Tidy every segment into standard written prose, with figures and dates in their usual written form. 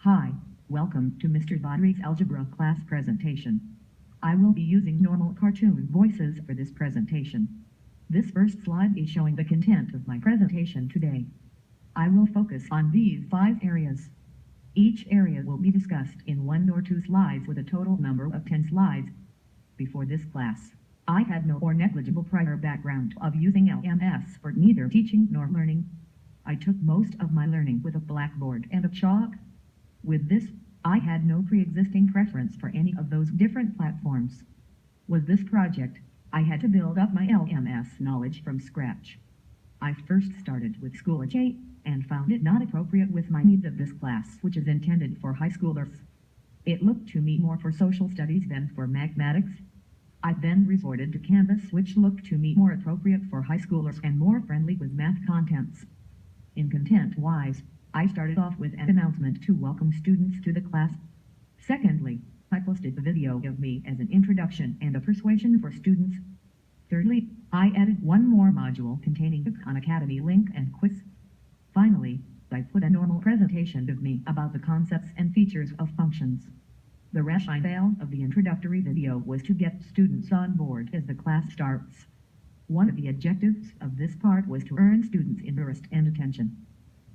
Hi, welcome to Mr. Badri's algebra class presentation. I will be using normal cartoon voices for this presentation. This first slide is showing the content of my presentation today. I will focus on these 5 areas. Each area will be discussed in 1 or 2 slides with a total number of 10 slides. Before this class, I had no or negligible prior background of using LMS for neither teaching nor learning. I took most of my learning with a blackboard and a chalk. With this, I had no pre-existing preference for any of those different platforms. With this project, I had to build up my LMS knowledge from scratch. I first started with Schoolage 8 and found it not appropriate with my needs of this class, which is intended for high schoolers. It looked to me more for social studies than for mathematics. I then resorted to Canvas, which looked to me more appropriate for high schoolers and more friendly with math contents. In content-wise, I started off with an announcement to welcome students to the class. Secondly, I posted a video of me as an introduction and a persuasion for students. Thirdly, I added one more module containing a Khan Academy link and quiz. Finally, I put a normal presentation of me about the concepts and features of functions. The rationale of the introductory video was to get students on board as the class starts. One of the objectives of this part was to earn students' interest and attention.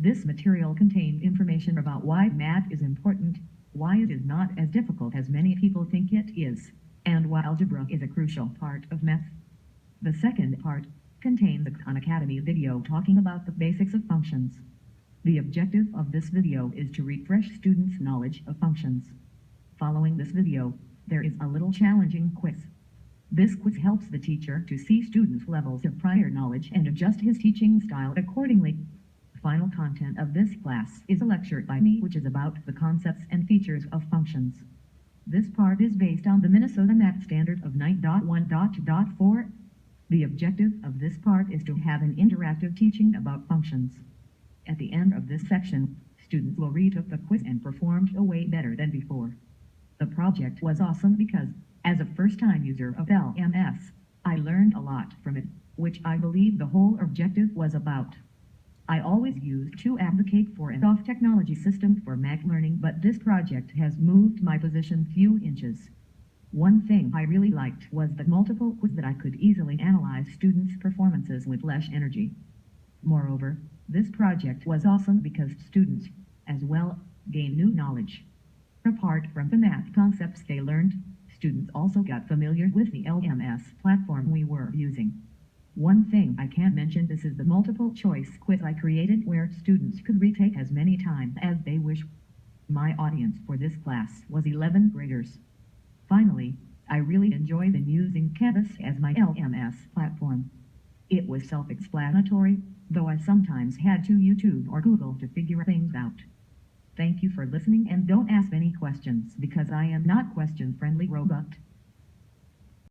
This material contained information about why math is important, why it is not as difficult as many people think it is, and why algebra is a crucial part of math. The second part contained the Khan Academy video talking about the basics of functions. The objective of this video is to refresh students' knowledge of functions. Following this video, there is a little challenging quiz. This quiz helps the teacher to see students' levels of prior knowledge and adjust his teaching style accordingly. The final content of this class is a lecture by me which is about the concepts and features of functions. This part is based on the Minnesota Math Standard of 9.1.4. The objective of this part is to have an interactive teaching about functions. At the end of this section, students will retake the quiz and performed way better than before. The project was awesome because, as a first-time user of LMS, I learned a lot from it, which I believe the whole objective was about. I always used to advocate for an off-technology system for math learning, but this project has moved my position few inches. One thing I really liked was the multiple quiz that I could easily analyze students' performances with less energy. Moreover, this project was awesome because students, as well, gained new knowledge. Apart from the math concepts they learned, students also got familiar with the LMS platform we were using. One thing I can't mention this is the multiple choice quiz I created where students could retake as many times as they wish. My audience for this class was 11th graders. Finally, I really enjoyed using Canvas as my LMS platform. It was self-explanatory, though I sometimes had to YouTube or Google to figure things out. Thank you for listening and don't ask any questions because I am not question-friendly robot.